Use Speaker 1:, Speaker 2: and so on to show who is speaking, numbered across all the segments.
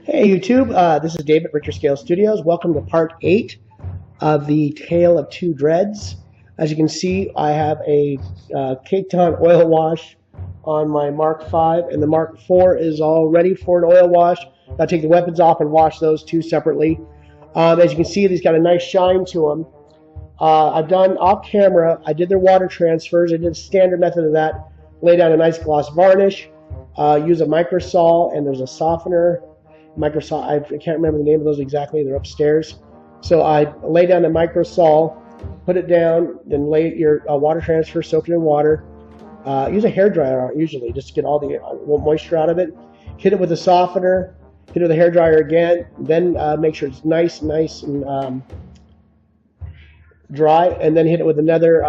Speaker 1: Hey YouTube, this is David, Richter Scale Studios. Welcome to part 8 of the Tale of Two Dreads. As you can see, I have a caked on oil wash on my Mark V, and the Mark IV is all ready for an oil wash. I'll take the weapons off and wash those two separately. As you can see, these got a nice shine to them. I've done off camera, I did their water transfers. I did a standard method of that. Lay down a nice gloss varnish, use a microsol, and there's a softener. Microsol, I can't remember the name of those exactly, they're upstairs. So I lay down the microsol, put it down, then lay your water transfer, soak it in water. Use a hairdryer usually, just to get all the moisture out of it. Hit it with a softener, hit it with a hairdryer again, then make sure it's nice and dry, and then hit it with another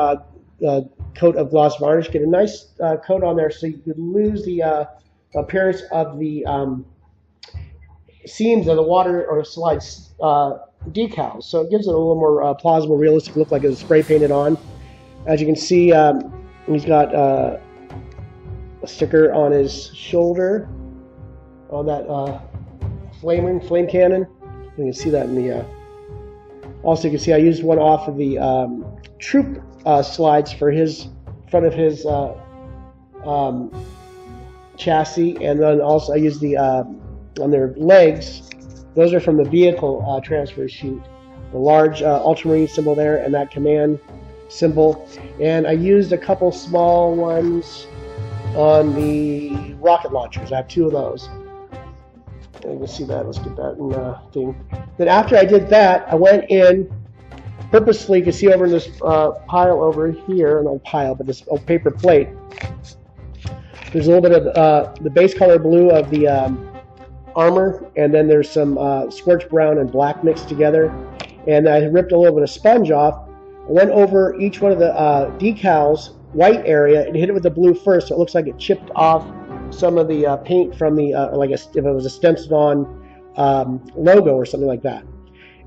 Speaker 1: coat of gloss varnish. Get a nice coat on there so you could lose the appearance of the seams of the water or slide decals, so it gives it a little more plausible, realistic look, like it was spray painted on. As you can see, he's got a sticker on his shoulder on that flame cannon. You can see that in the. Also, you can see I used one off of the troop slides for his front of his chassis, and then also I used the on their legs. Those are from the vehicle transfer sheet. The large ultramarine symbol there and that command symbol. And I used a couple small ones on the rocket launchers. I have two of those. And you can see that. Let's get that in the thing. Then after I did that, I went in purposely, you can see over in this pile over here, not pile, but this paper plate. There's a little bit of the base color blue of the armor, and then there's some scorched brown and black mixed together, and I ripped a little bit of sponge off. I went over each one of the decals white area and hit it with the blue first, so it looks like it chipped off some of the paint from the if it was a stenciled on logo or something like that.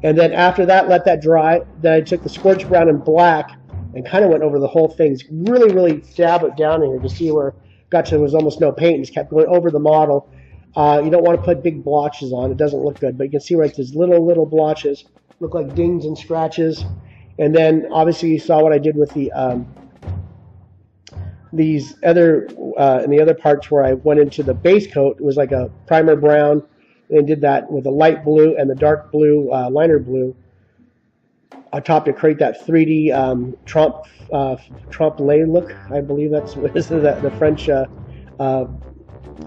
Speaker 1: And then after that, let that dry. Then I took the scorched brown and black and kind of went over the whole thing. Really dab it down in here to see where it got to. There was almost no paint, and just kept going over the model. You don't want to put big blotches on. It doesn't look good. But you can see right there's little blotches. Look like dings and scratches. And then obviously you saw what I did with the these other in the other parts where I went into the base coat. It was like a primer brown, and did that with a light blue and the dark blue liner blue on top to create that 3D trompe l'oeil look. I believe that's what is the French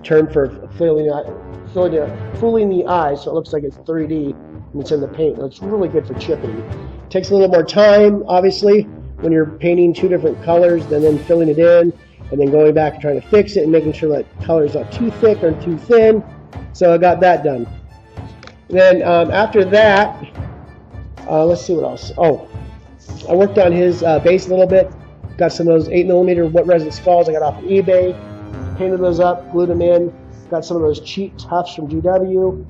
Speaker 1: term for fooling the eye, so it looks like it's 3D and it's in the paint. It's really good for chipping. It takes a little more time, obviously, when you're painting two different colors, and then filling it in, and then going back and trying to fix it and making sure that color is not too thick or too thin. So I got that done. Then after that, let's see what else. Oh, I worked on his base a little bit. Got some of those 8mm wet resin skulls I got off of eBay. Painted those up, glued them in. Got some of those cheap tufts from GW.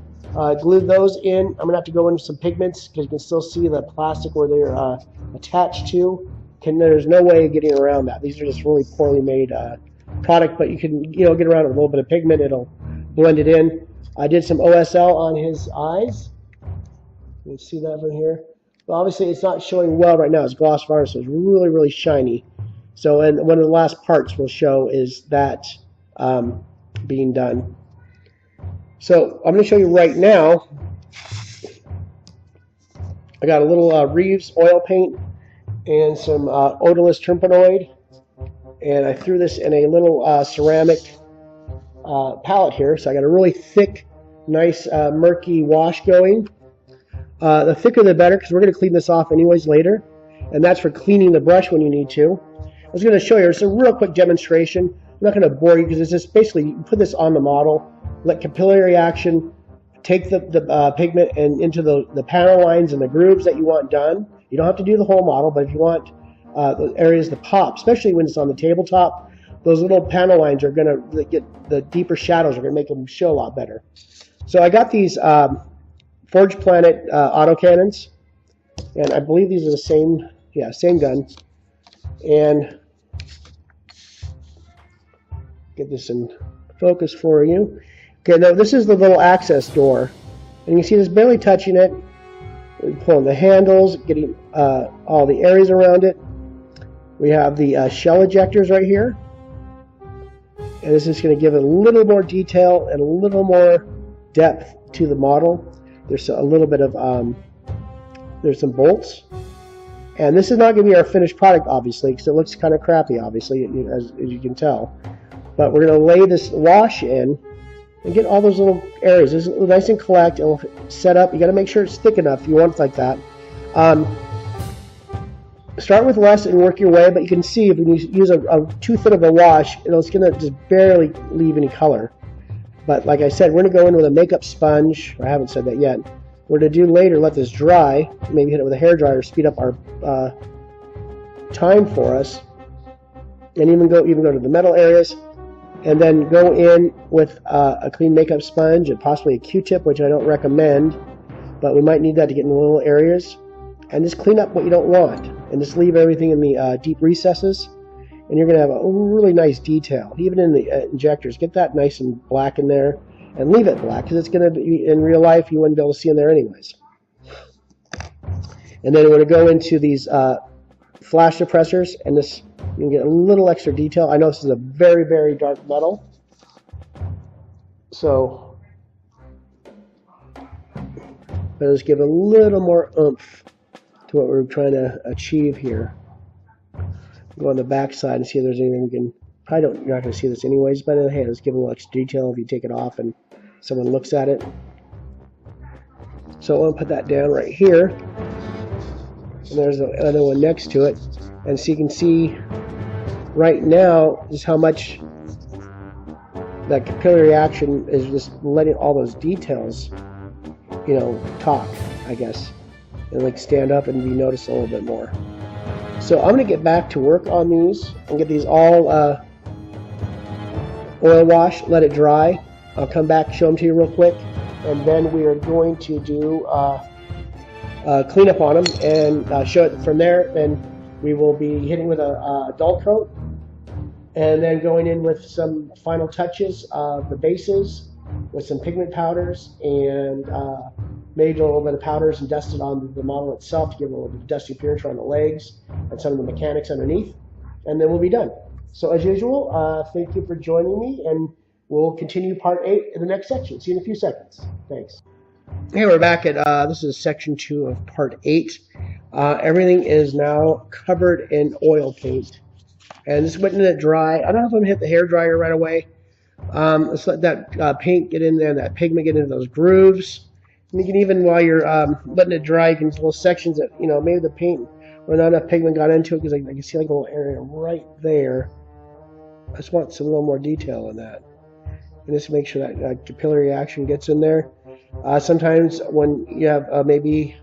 Speaker 1: Glued those in. I'm going to have to go into some pigments because you can still see the plastic where they're attached to. There's no way of getting around that. These are just really poorly made product, but you can get around it with a little bit of pigment. It'll blend it in. I did some OSL on his eyes. You can see that from here. But obviously it's not showing well right now. It's gloss varnish, so it's really shiny. So, and one of the last parts we'll show is that being done. So I'm going to show you right now. I got a little Reeves oil paint and some odorless terpenoid, and I threw this in a little ceramic palette here. So I got a really thick, nice murky wash going. The thicker the better, because we're going to clean this off anyways later, and that's for cleaning the brush when you need to. I was going to show you, it's a real quick demonstration. I'm not going to bore you because it's just basically you put this on the model, let capillary action take the pigment and into the panel lines and the grooves that you want done. You don't have to do the whole model, but if you want the areas to pop, especially when it's on the tabletop, those little panel lines are going to get the deeper shadows are going to make them show a lot better. So I got these Forge Planet autocannons, and I believe these are the same gun. And get this in focus for you. Okay, now this is the little access door. And you can see this barely touching it. We're pulling the handles, getting all the areas around it. We have the shell ejectors right here. And this is going to give it a little more detail and a little more depth to the model. There's a little bit of, there's some bolts. And this is not going to be our finished product, obviously, because it looks kind of crappy, obviously, as you can tell. But we're going to lay this wash in and get all those little areas. This is nice and collect. It'll set up. You got to make sure it's thick enough if you want it like that. Start with less and work your way, but you can see if you use a too thin of a wash, it's going to just barely leave any color. But like I said, we're going to go in with a makeup sponge. I haven't said that yet. We're going to do later, let this dry, maybe hit it with a hairdryer, speed up our time for us, and even go to the metal areas, and then go in with a clean makeup sponge and possibly a Q-tip, which I don't recommend, but we might need that to get in the little areas, and just clean up what you don't want, and just leave everything in the deep recesses, and you're going to have a really nice detail. Even in the injectors, get that nice and black in there, and leave it black, because it's going to be, in real life, you wouldn't be able to see in there anyways. And then we're going to go into these flash suppressors, and this, you can get a little extra detail. I know this is a very, very dark metal, so let's give a little more oomph to what we're trying to achieve here. Go on the back side and see if there's anything we can. You're not going to see this anyways, but hey, let's give a little extra detail if you take it off and someone looks at it. So I'm going to put that down right here. And there's another one next to it. And so you can see right now just how much that capillary action is just letting all those details, talk, I guess. And like stand up and be noticed a little bit more. So I'm going to get back to work on these and get these all oil wash, let it dry. I'll come back, show them to you real quick, and then we are going to do cleanup on them and show it from there. Then we will be hitting with a dull coat, and then going in with some final touches of the bases with some pigment powders, and maybe a little bit of powders and dust it on the model itself to give it a little bit of dusty appearance around the legs and some of the mechanics underneath, and then we'll be done. So as usual, thank you for joining me, and we'll continue part 8 in the next section. See you in a few seconds. Thanks. Hey, we're back at, this is section 2 of part 8. Everything is now covered in oil paint. And just letting it dry. I don't know if I'm going to hit the hair dryer right away. Let's let that paint get in there, and that pigment get into those grooves. And you can even, while you're letting it dry, you can little sections that, maybe the paint or not enough pigment got into it, because I can see like a little area right there. I just want some little more detail in that. And just make sure that capillary action gets in there. Sometimes when you have maybe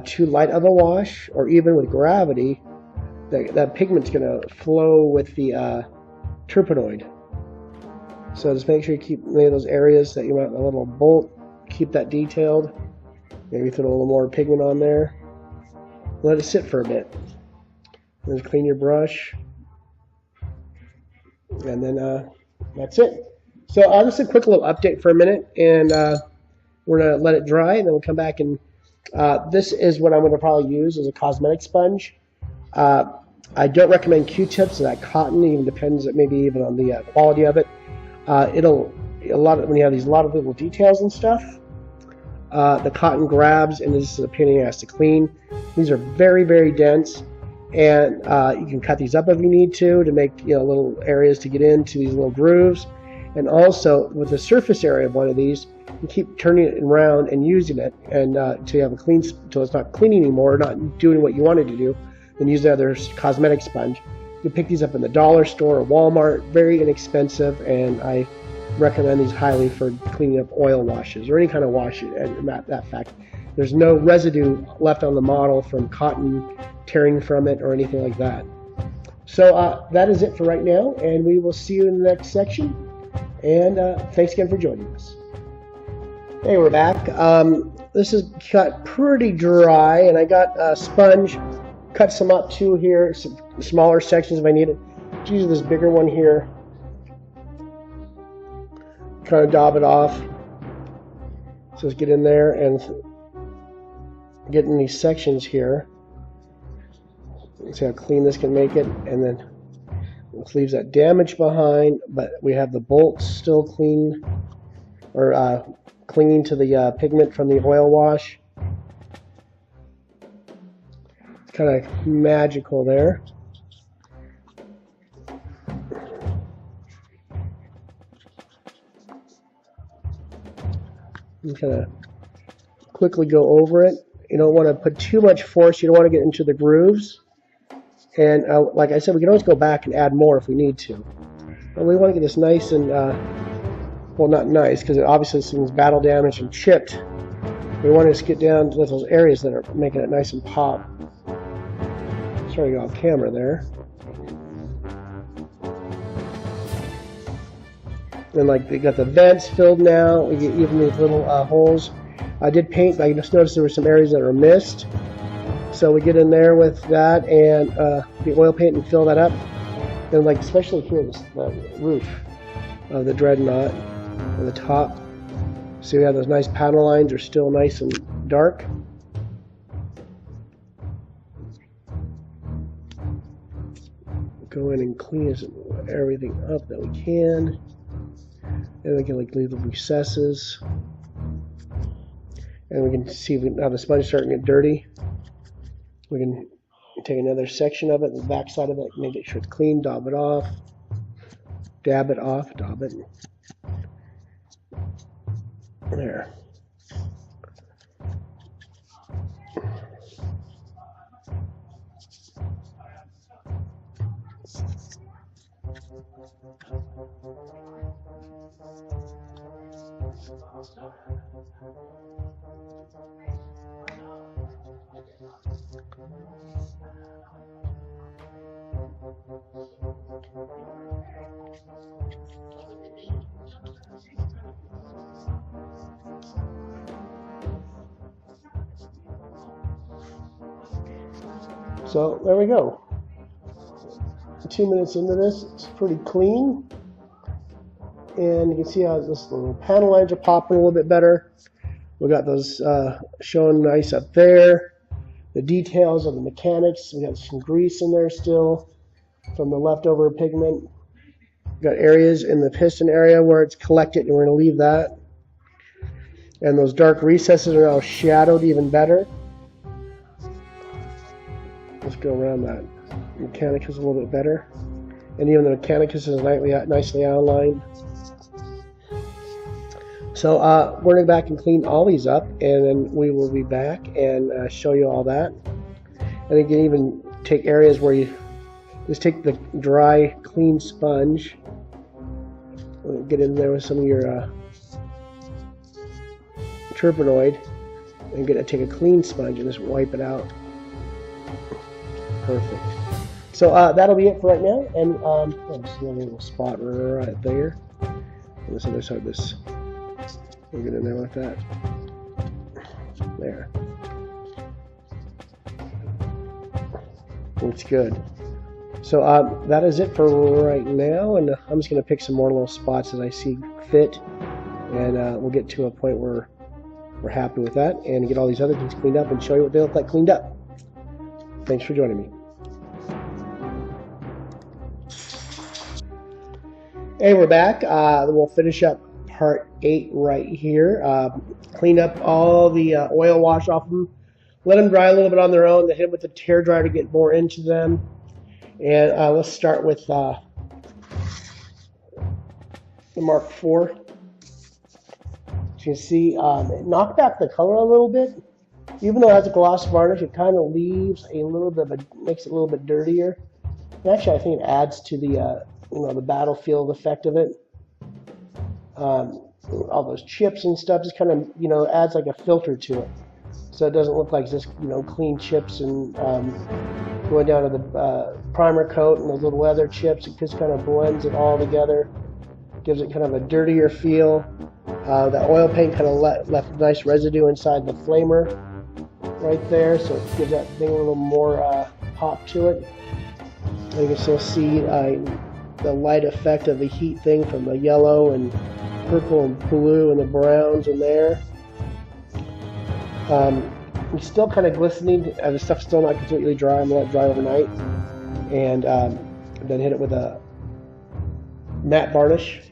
Speaker 1: too light of a wash, or even with gravity, that pigment's going to flow with the terpenoid. So just make sure you keep many of those areas that you want a little bolt, keep that detailed. Maybe throw a little more pigment on there. Let it sit for a bit. And just clean your brush. And then that's it. So just a quick little update for a minute, and we're going to let it dry, and then we'll come back, and this is what I'm going to probably use as a cosmetic sponge. I don't recommend Q-tips, that cotton, even depends maybe even on the quality of it. When you have a lot of little details and stuff, the cotton grabs, and this is a pain in the ass to clean. These are very, very dense, and you can cut these up if you need to make little areas to get into these little grooves. And also with the surface area of one of these, you keep turning it around and using it, and until you have a clean, until it's not clean anymore, not doing what you wanted to do, then use the other cosmetic sponge. You can pick these up in the dollar store or Walmart, very inexpensive, and I recommend these highly for cleaning up oil washes or any kind of wash. And that fact, there's no residue left on the model from cotton tearing from it or anything like that. So that is it for right now, and we will see you in the next section. And thanks again for joining us. Hey, we're back. This is cut pretty dry, and I got a sponge, cut some up too here, some smaller sections if I need it. Use this bigger one here. kind of daub it off. So let's get in there and get in these sections here. See how clean this can make it, and then it leaves that damage behind, but we have the bolts still clean, or clinging to the pigment from the oil wash. It's kind of magical there. I'm kind of quickly go over it. You don't want to put too much force. You don't want to get into the grooves. And like I said, we can always go back and add more if we need to. But we want to get this nice and, well, not nice, because obviously this thing's battle damaged and chipped. We want to just get down to those areas that are making it nice and pop. Sorry to go off camera there. And like they got the vents filled now. We get even these little holes. I did paint, but I just noticed there were some areas that were missed. So we get in there with that and the oil paint and fill that up. And like especially here, the roof of the dreadnought on the top. So we have those nice panel lines are still nice and dark. Go in and clean everything up that we can. And we can like leave the recesses. And we can see now the sponge is starting to get dirty. We can take another section of it, the back side of it, make sure it's clean, daub it off, dab it off, daub it. There. So there we go. 2 minutes into this, it's pretty clean. And you can see how this little panel lines are popping a little bit better. We got those showing nice up there. The details of the mechanics. We got some grease in there still from the leftover pigment. We got areas in the piston area where it's collected, and we're going to leave that. And those dark recesses are now shadowed even better. Let's go around that. Mechanicus a little bit better. And even the Mechanicus is nicely outlined. So we're going to go back and clean all these up, and then we will be back and show you all that. And you can even take areas where you just take the dry, clean sponge, get in there with some of your turpenoid, and take a clean sponge and just wipe it out. Perfect. So that'll be it for right now, and just another little spot right there. On this other side of this. We'll get in there like that. There. Looks good. So that is it for right now, and I'm just going to pick some more little spots as I see fit, and we'll get to a point where we're happy with that, and get all these other things cleaned up and show you what they look like cleaned up. Thanks for joining me. Hey, we're back. We'll finish up part 8 right here. Clean up all the oil wash off them. Let them dry a little bit on their own. Then hit them with the tear dryer to get more into them. And let's start with the Mark IV. As you can see, it knocked back the color a little bit. Even though it has a gloss varnish, it kind of leaves a little bit of makes it a little bit dirtier. And actually, I think it adds to the the battlefield effect of it. All those chips and stuff just kind of adds like a filter to it, so it doesn't look like just clean chips and going down to the primer coat and those little leather chips. It just kind of blends it all together, gives it kind of a dirtier feel. That oil paint kind of left a nice residue inside the flamer right there, so it gives that thing a little more pop to it. And you can still see the light effect of the heat thing from the yellow and purple and blue and the browns in there. It's still kind of glistening. The stuff's still not completely dry. I'm going to let it dry overnight. And then hit it with a matte varnish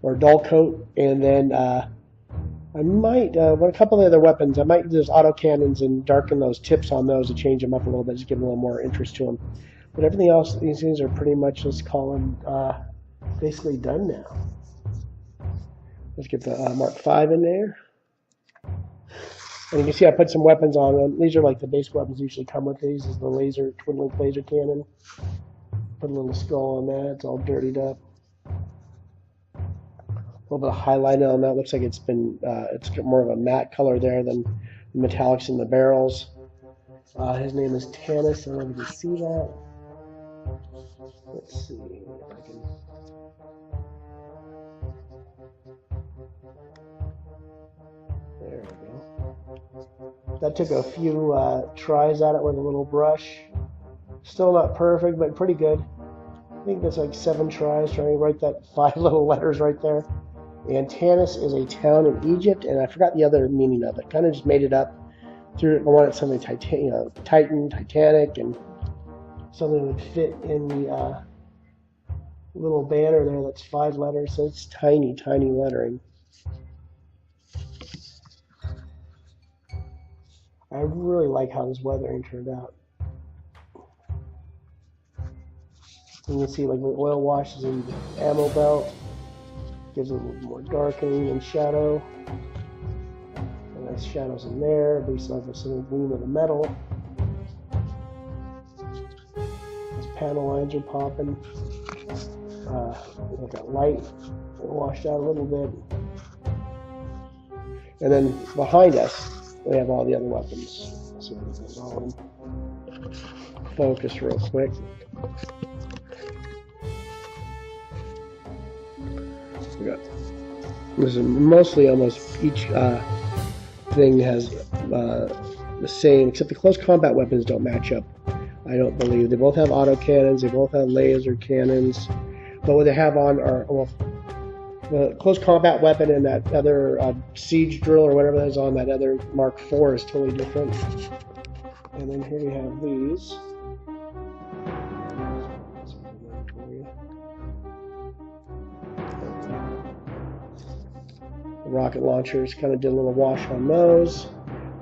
Speaker 1: or dull coat. And then I might, with a couple of other weapons, I might use auto cannons and darken those tips on those to change them up a little bit, just give them a little more interest to them. But everything else, these things are pretty much, let's call them, basically done now. Let's get the Mark V in there. And you can see I put some weapons on them. These are like the basic weapons usually come with these. This is the laser, twin-link laser cannon. Put a little skull on that. It's all dirtied up. A little bit of highlight on that. Looks like it's been, it's more of a matte color there than the metallics in the barrels. His name is Tanis. I don't know if you can see that. Let's see if I can. There we go. That took a few tries at it with a little brush. Still not perfect, but pretty good. I think that's like 7 tries trying to write that 5 little letters right there. And Tanis is a town in Egypt, and I forgot the other meaning of it. Kind of just made it up. I wanted something Titan, Titanic, and something that would fit in the little banner there. That's 5 letters, so it's tiny, tiny lettering. I really like how this weathering turned out. You can see like the oil washes in the ammo belt. Gives it a little more darkening and shadow. And nice shadows in there, based off of some gleam of the metal. These panel lines are popping. We've got light washed out a little bit. And then behind us, we have all the other weapons. So we can go and focus real quick. We got, this is mostly almost each thing has the same, except the close combat weapons don't match up. I don't believe. They both have auto cannons. They both have laser cannons. But what they have on are, well, the close combat weapon and that other siege drill or whatever that is on that other Mark IV is totally different. And then here we have these. The rocket launchers, kind of did a little wash on those.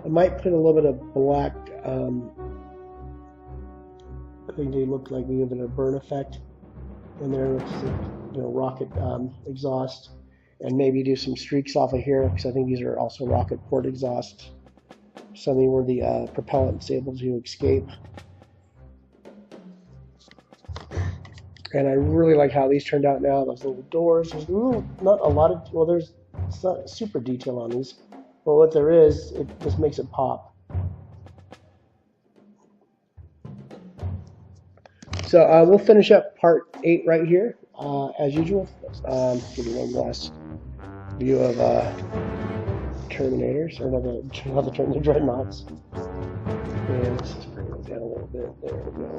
Speaker 1: I might put a little bit of black, I think they look like they give it a burn effect. And there it's rocket exhaust, and maybe do some streaks off of here because I think these are also rocket port exhausts, something where the propellant is able to escape. And I really like how these turned out now. Those little doors. There's not a lot of, well, there's it's not super detail on these, but what there is, it just makes it pop. So we'll finish up part 8 right here, as usual. Give you one last view of Terminators, or not the Dreadnoughts. And let's just bring it down a little bit. There we go.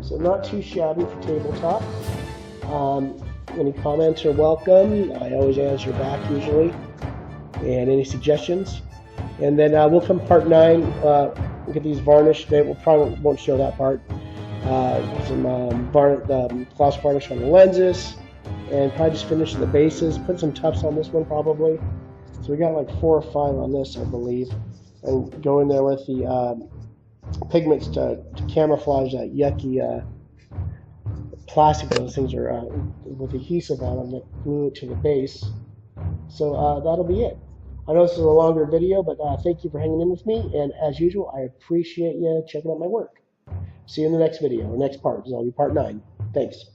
Speaker 1: So not too shabby for tabletop. Any comments are welcome. I always answer back usually. And any suggestions. And then we'll come part 9. We'll get these varnished. They probably won't show that part. Some gloss varnish on the lenses, and probably just finish the bases. Put some tufts on this one probably. So we got like 4 or 5 on this, I believe. And go in there with the pigments to camouflage that yucky plastic. Those things are with adhesive on them that glue it to the base. So that'll be it. I know this is a longer video, but thank you for hanging in with me, and as usual, I appreciate you checking out my work. See you in the next video, or next part, because I'll be part 9. Thanks.